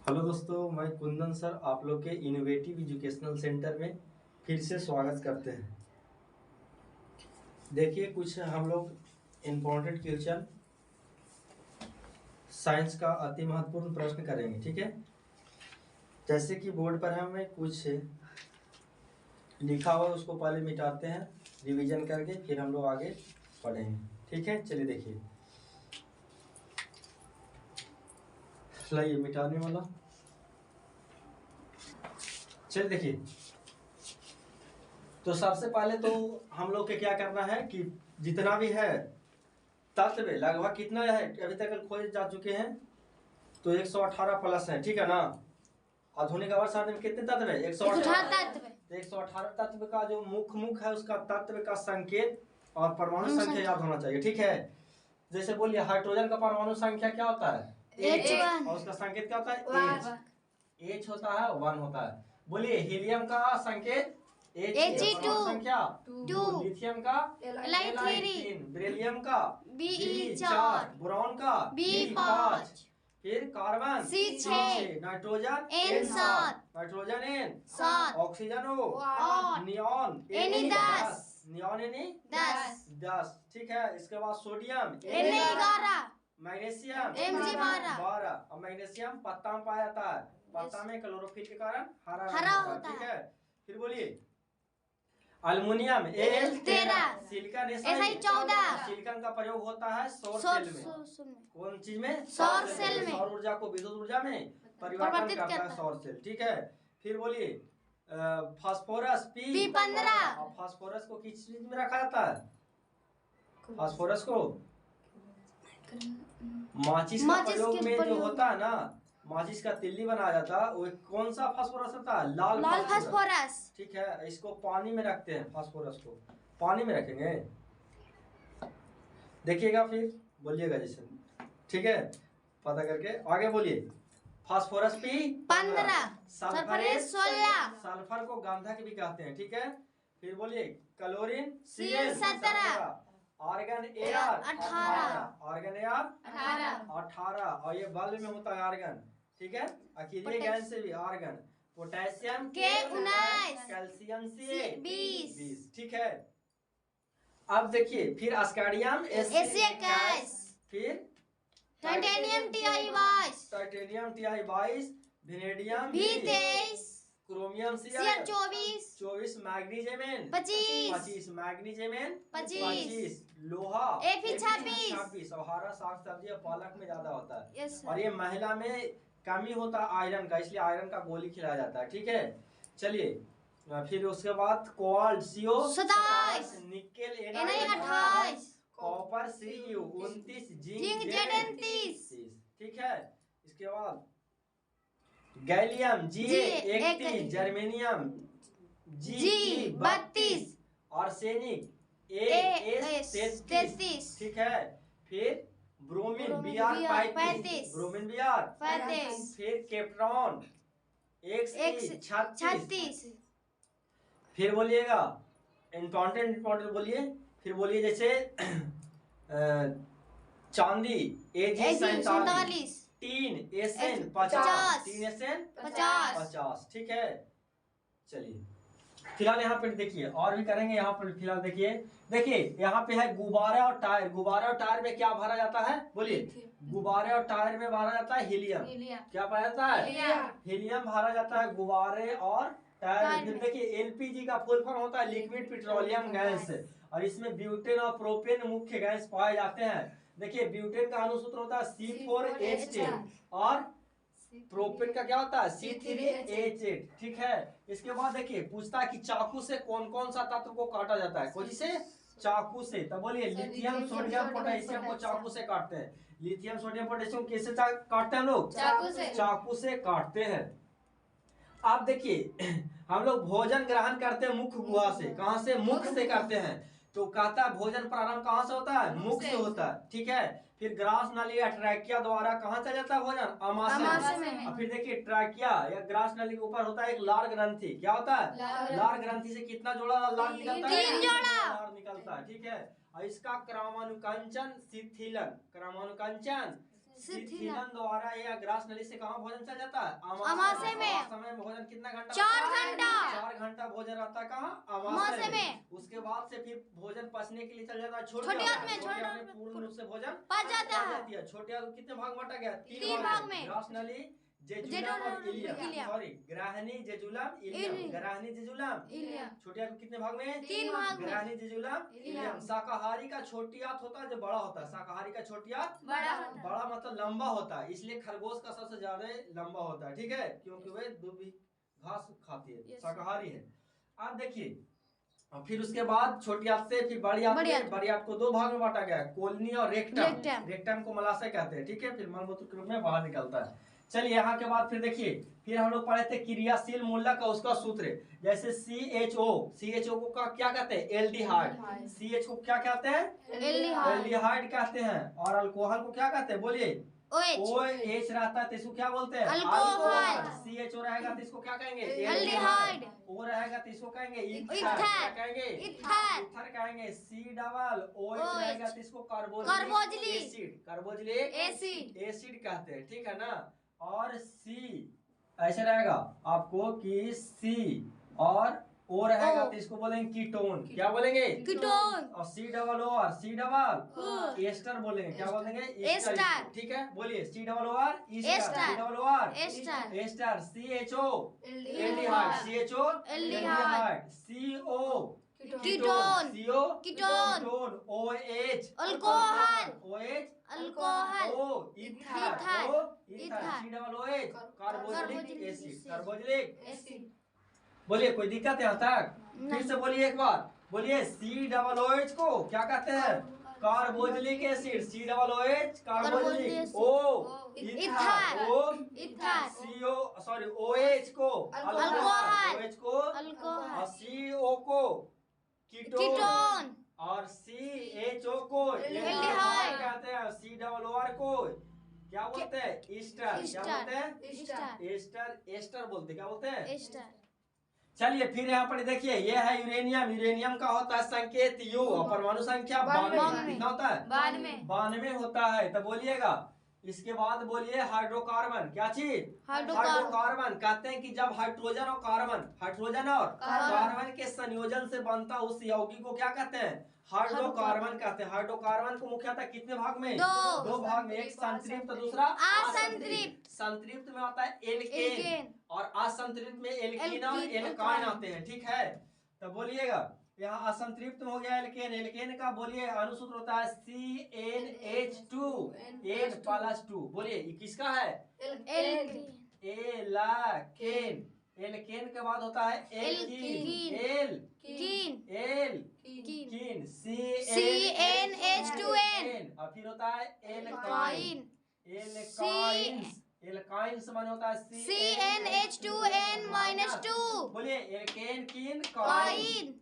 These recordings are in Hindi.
हेलो दोस्तों, मैं कुंदन सर आप लोग के इनोवेटिव एजुकेशनल सेंटर में फिर से स्वागत करते हैं। देखिए, कुछ हम लोग इम्पोर्टेंट क्वेश्चन साइंस का अति महत्वपूर्ण प्रश्न करेंगे, ठीक है। जैसे कि बोर्ड पर हमें कुछ लिखा हुआ उसको पहले मिटाते हैं रिवीजन करके, फिर हम लोग आगे पढ़ेंगे, ठीक है। चलिए देखिए, लाइए मिटाने वाला। चलिए देखिए, तो सबसे पहले तो हम लोग के क्या करना है कि जितना भी है तत्व लगभग कितना है अभी तक खोजे जा चुके हैं, तो 118 प्लस है, ठीक है ना। आधुनिक आवर्त सारणी में कितने तत्व है? 118 तत्व। तो 118 तत्व का जो मुख्य है उसका तत्व का संकेत और परमाणु संख्या याद होना चाहिए, ठीक है। जैसे बोलिए, हाइड्रोजन का परमाणु संख्या क्या होता है? H, और उसका संकेत क्या होता है? H होता है, 1 होता है। बोलिए, हीलियम का संकेत He2, संख्या 2, लिथियम का Li3, बेरिलियम का Be4, बोरॉन का B5, फिर carbon C6, nitrogen N7, nitrogen N7, oxygen O, neon Ne10, neon Ne10, ठीक है। इसके बाद सोडियम Na11, मैग्नीशियम Mg12। और मैग्नीशियम पत्ता में पाया जाता है, पत्ता में क्लोरोफिल के कारण हरा होता है, ठीक है। फिर बोलिए, aluminium Al13, silicon Si14। Silicon का प्रयोग होता है सौर सेल में। कौन चीज में? सौर सेल में। सौर ऊर्जा को विद्युत ऊर्जा में परिवर्तन करता है सौर सेल, ठीक है। फिर बोलिए, फास्फोरस P15। और फास्फोरस को किस चीज में रखा जाता है? फास्फोरस को माचिस का प्रयोग में जो होता है ना, माचिस का तिल्ली बनाया जाता है, वो कौन सा फास्फोरस होता है? लाल फास्फोरस, ठीक है। इसको पानी में रखते हैं, फास्फोरस को पानी में रखेंगे, देखिएगा फिर बोलिएगा जैसे, ठीक है। पता करके आगे बोलिए, फास्फोरस P15, सल्फर 16, सल्फर को गंधक भी कहते हैं, ठीक है। फिर बोलिए, chlorine Cl17, argon Ar 18, argon Ar 18, और ये बल्ब में होता है आर्गन, ठीक है। अकेले गैस से भी argon. Potassium K19, calcium C20, ठीक है। अब देखिए, फिर अस्कार्डियम Ac21, फिर titanium Ti22, vanadium V23, chromium Cr24, magnesium N25, magnesium N25, लोहा Fe26, और हरा साग सब्जी और पालक में ज्यादा होता है। और ये महिला में कमी होता है आयरन का, इसलिए आयरन का गोली खिलाया जाता है, ठीक है। चलिए, फिर उसके बाद cobalt CO27, nickel Na28, copper Cu29, zinc Z39, ठीक है। इसके बाद gallium Ga31, germanium Ge32, arsenic As33, ठीक है। फिर ब्रोमीन Br35, ब्रोमीन Br35, फिर केप्टॉन X36। फिर बोलिएगा, इम्पोर्टेंट बोलिए। फिर बोलिए, जैसे चांदी Ag47, tin Sn50, tin Sn50, ठीक है। चलिए, फिलहाल यहाँ पर देखिए, और भी करेंगे यहाँ पर। फिलहाल देखिए यहाँ पे है गुब्बारा और टायर। गुब्बारा और टायर में क्या भरा जाता है? बोलिए, गुब्बारे और टायर में भरा जाता है हीलियम। क्या भरा जाता है? हीलियम भरा जाता है गुब्बारे और टायर में। देखिए, LPG का फुल फॉर्म होता है लिक्विड पेट्रोलियम गैस, और इसमें ब्यूटेन और प्रोपेन मुख्य गैस पाए जाते हैं। देखिए, ब्यूटेन का अणुसूत्र होता है C4H10, और प्रोपेन का क्या होता है? C3H8, ठीक है। इसके बाद देखिए, पूछता है कि चाकू से कौन कौन सा तत्व को काटा जाता है? कौन से? चाकू से। तो बोलिए, लिथियम सोडियम पोटेशियम को चाकू से काटते हैं। लिथियम सोडियम पोटेशियम कैसे काटते हैं लोग? चाकू से काटते हैं। अब देखिए, हम लोग भोजन ग्रहण करते हैं मुख गुहा से। कहां से? मुख से करते हैं। तो कहता है भोजन प्रारंभ कहां से होता है? मुख से होता है, ठीक है। फिर ग्रास नली या ट्रैकिया द्वारा कहां चला जाता है भोजन? आमाशय में। और फिर देखिए, ट्रैकिया या ग्रास नली के ऊपर होता है एक लार ग्रंथि। क्या होता है? लार ग्रंथि से कितना जोड़ा लार निकलता है? 3 जोड़ा लार निकलता है, ठीक है। और इसका क्रमानुकंचन शिथिलन, क्रमानुकंचन शिथिलन द्वारा या ग्रास नली से कहाँ भोजन चल जाता है? अमाशय में। समय में भोजन कितना घंटा? 4 घंटा। 4 घंटा भोजन रहता है कहाँ? अमाशय में। उसके बाद से फिर भोजन पचने के लिए चल जाता है छोटे आंत में। छोटे आंत में पूर्ण रूप से भोजन पच जाता है। छोटे आंत कितने भाग बांटा गया? 3 भाग में। ग्रास नली, जेजुलम और इलियम। सॉरी, ग्राहनी, जेजुलम, इलियम। ग्राहनी, जेजुलम, इलियम। छोटे आंत कितने भाग में? 3 भाग में। ग्राहनी, जेजुलम, इलियम। शाकाहारी का छोटी आंत होता है जो बड़ा होता है। शाकाहारी का छोटी आंत बड़ा मतलब लंबा होता है, इसलिए खरगोश का सबसे ज्यादा लंबा होता है, ठीक है, क्योंकि वे दूबी घास खाती है, शाकाहारी है। आप देखिए, और फिर उसके बाद छोटी आंत से फिर बड़ी आंत में, बड़ी आंत को 2 भाग में बांटा गया है, कोलनी और रेक्टम। रेक्टम को मलाशय कहते हैं, ठीक है, फिर मलमूत्र के रूप में बाहर निकलता है। चलिए यहाँ के बाद फिर देखिए, फिर हम लोग पढ़े थे क्रियाशील मूलक का उसका सूत्र, जैसे CHO को क्या कहते हैं? एल्डिहाइड। CH को क्या कहते हैं? एल्डिहाइड कहते हैं। और अल्कोहल को क्या कहते हैं? बोलिए। OH रहता है तो इसको क्या बोलते हैं? अल्कोहल। CHO रहेगा तो इसको क्या कहेंगे? एल्डिहाइड। O रहेगा तो इसको कहेंगे ईथर। ईथर। क्या कहेंगे? ईथर। ईथर कहेंगे। COOH रहेगा तो इसको कार्बोक्सिलिक एसिड कहते हैं, ठीक है ना। और C ऐसे रहेगा आपको कि C और O रहेगा तो इसको बोलेंगे कीटोन। क्या बोलेंगे? कीटोन। और C एस्टर बोलेंगे। क्या बोलेंगे? एस्टर। ठीक है, बोलिए COOR ester. CHO aldehyde. CO ketone. Ketone. OH अल्कोहल। ईथर। COOH carboxylic acid. बोलिए, कोई दिक्कत है यहाँ तक? फिर से बोलिए एक बार, बोलिए। COOH को क्या कहते हैं? Carboxylic acid. COOH carboxylic. Ether. OH को अल्कोहल। और CO को कीटोन और CHO को एल्डिहाइड कहते हैं। COOR को क्या बोलते हैं? ईस्टर। क्या बोलते हैं? एस्टर बोलते हैं। क्या बोलते हैं? चलिए फिर यहाँ पर देखिए, ये है यूरेनियम। यूरेनियम का होता है संकेत U और परमाणु संख्या 92। कितना होता है? 92 होता है। तो बोलिएगा, इसके बाद बोलिए हाइड्रोकार्बन। क्या चीज? हाइड्रोकार्बन। कहते हैं कि जब हाइड्रोजन और कार्बन के संयोजन से बनता उस यौगिक को क्या कहते हैं? हाइड्रोकार्बन कहते हैं। हाइड्रोकार्बन को मुख्यतः कितने भाग में? 2 भाग में, एक संतृप्त दूसरा असंतृप्त। संतृप्त में आता है एल्केन और असंतृप्त में एल्कीन और एल्काइन आते हैं, ठीक है। तो बोलिएगा, यहाँ असंतृप्त में हो गया एल्केन। एल्केन का बोलिए अनुसूत्र होता है CnH2 N+2। बोलिए, ये किसका है? एल्केन। एल्केन के बाद होता है एल्कीन। CnH2n और फिर होता है एल्काइन। एल्काइन्स माने होता है CnH2n-2। बोलिए, एल्केन कीन काइन।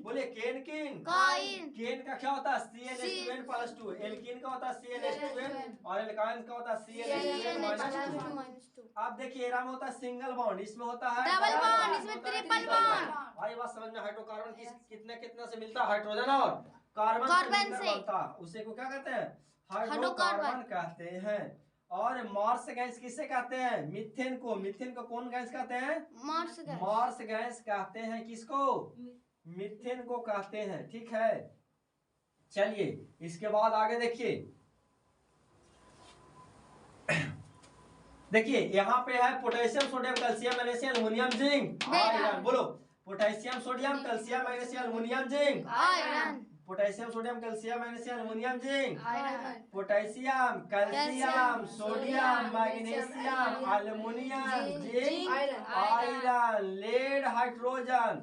बोलिए, केन का क्या होता है? CnH2n+2। एल्कीन का होता है CnH2n और एल्काइन का होता है CnH2n-2। अब देखिए, एरा में होता है सिंगल बॉन्ड, इसमें होता है डबल बॉन्ड, इसमें ट्रिपल बॉन्ड। भाई बात समझ में? हाइड्रोकार्बन कितने से मिलता है? हाइड्रोजन और कार्बन से बनता है, उसे को क्या कहते हैं? हाइड्रोकार्बन कहते हैं। और मार्स गैस किसे कहते हैं? मीथेन को। मीथेन को कौन गैस कहते हैं? मार्स गैस कहते हैं। किसको? मीथेन को कहते हैं, ठीक है। चलिए इसके बाद आगे देखिए। देखिए यहाँ पे है potassium, sodium, calcium, magnesium, aluminium, zinc, iron. बोलो, potassium, sodium, calcium, magnesium, aluminium, zinc, iron. Potassium, sodium, calcium, magnesium, aluminium, zinc, iron. Potassium, calcium, sodium, magnesium, aluminium, zinc, iron. Lead, hydrogen,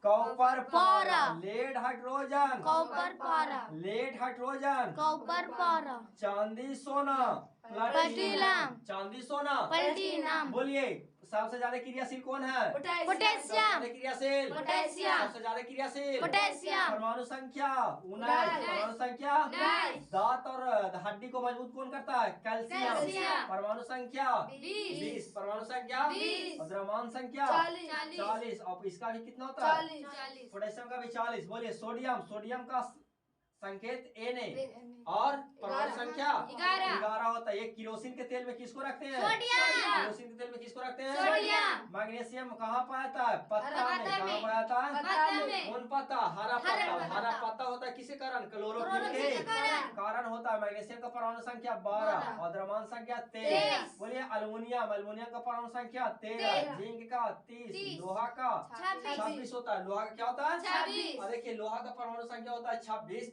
copper, पारा। लेड, हाइड्रोजन, कॉपर, पारा। लेड, हाइड्रोजन, कॉपर, पारा। चांदी, सोना, प्लैटिनम। चांदी, सोना, प्लैटिनम। बोलिए, सबसे ज्यादा क्रियाशील कौन है? पोटेशियम। क्रियाशील पोटेशियम। सबसे ज्यादा क्रियाशील पोटेशियम। परमाणु संख्या 19। परमाणु संख्या 19। दांत और हड्डी को मजबूत कौन करता है? कैल्शियम। परमाणु संख्या 20। परमाणु संख्या 20। और द्रव्यमान संख्या 40। और इसका भी कितना होता है? 40। पोटेशियम का भी 40। बोलिए, सोडियम। सोडियम का संकेत Na और परमाणु संख्या 11 होता है। ये किरोसिन के तेल में किसको रखते हैं? सोडियम। किरोसिन के तेल में किसको रखते हैं? सोडियम। मैग्नीशियम कहाँ पाया जाता है? पत्ता में। पत्ता कहाँ में। पाया जाता है? पत्ता में। कौन पत्ता? हरा हरा पत्ता। पत्ता। हरा पत्ता होता है किसी कारण? क्लोरोफिल क्लोरोफिल के के कारण। कारण होता है। मैग्नीशियम का परमाणु संख्या 12 और द्रव्यमान संख्या 23। बोलिए अल्युमिनियम। अल्युमिनियम का परमाणु संख्या 13। जिंक का 30। लोहा का 26 होता है। लोहा का क्या होता है? 26। और देखिए लोहा का परमाणु संख्या होता है 26।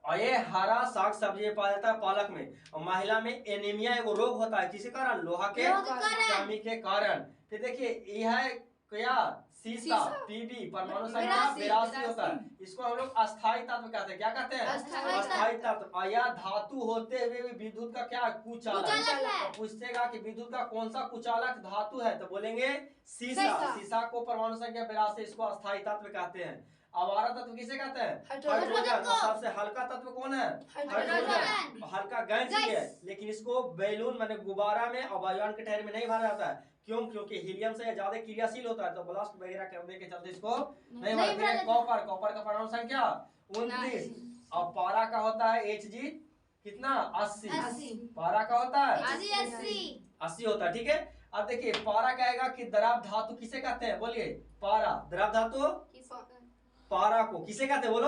और ये हरा साग सब्जी पाया जाता है पालक में। और महिला में एनीमिया एक रोग होता है किसी कारण? लोहा के लोहा के कारण। कमी के कारण। फिर देखिए यह है क्या? सीसा। पीबी परमाणु संख्या 82 होता है। इसको हम लोग अस्थायी तत्व कहते हैं। क्या कहते हैं? अस्थायी तत्व। और यह धातु होते हुए भी विद्युत का क्या? कुचालक है। तो पूछेगा कि विद्युत का कौन सा कुचालक धातु है? तो बोलेंगे सीसा। सीसा को परमाणु संख्या 82, इसको अस्थायी तत्व कहते हैं। आवारा तत्व किसे कहते हैं? हाइड्रोजन। सबसे हल्का तत्व कौन है? हाइड्रोजन। हल्का गैस ही है, लेकिन इसको बैलून माने गुब्बारा में और वायुयान के टायर में नहीं भरा जाता है। क्यों? क्योंकि हीलियम से ज्यादा क्रियाशील होता है, तो ब्लास्ट वगैरह करने के चलते इसको नहीं भरा। कॉपर। कॉपर का परमाणु संख्या 29। और पारा का होता है Hg कितना? 80। पारा का होता है 80 होता है। ठीक है। अब देखिए पारा कहेगा कि द्रव धातु किसे कहते हैं? बोलिए पारा। द्रव धातु पारा को किसे कहते हैं? बोलो।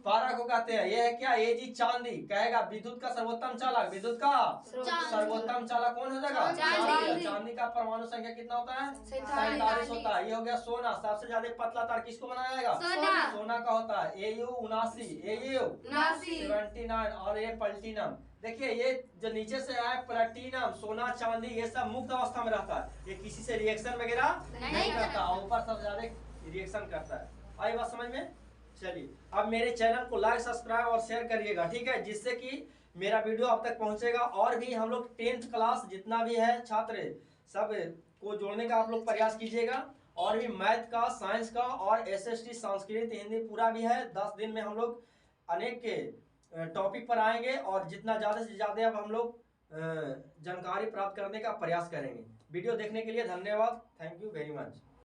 पारा को कहते हैं। ये है क्या? Ag चांदी। कहेगा विद्युत का सर्वोत्तम चालक। विद्युत का सर्वोत्तम चालक कौन हो जाएगा? चांदी। चांदी का परमाणु संख्या कितना होता है? 47 होता है। ये हो गया सोना। सबसे ज्यादा पतला तार किसको बनाया जाएगा? सोना का होता है Au 79। 79 और ये प्लैटिनम। देखिए ये जो नीचे से है प्लैटिनम, सोना, चांदी, ये सब मुक्त अवस्था में रहता है। ये किसी से रिएक्शन वगैरह नहीं करता। ऊपर सबसे ज्यादा रिएक्शन करता है। आई बात समझ में? चलिए अब मेरे चैनल को लाइक, सब्सक्राइब और शेयर करिएगा, ठीक है, जिससे कि मेरा वीडियो आप तक पहुंचेगा। और भी हम लोग 10th क्लास जितना भी है छात्र सब को जोड़ने का आप लोग प्रयास कीजिएगा। और भी मैथ का, साइंस का और SST, संस्कृत, हिंदी पूरा भी है। 10 दिन में हम लोग अनेक के टॉपिक पर आएंगे और जितना ज़्यादा से ज़्यादा अब हम लोग जानकारी प्राप्त करने का प्रयास करेंगे। वीडियो देखने के लिए धन्यवाद। Thank you very much.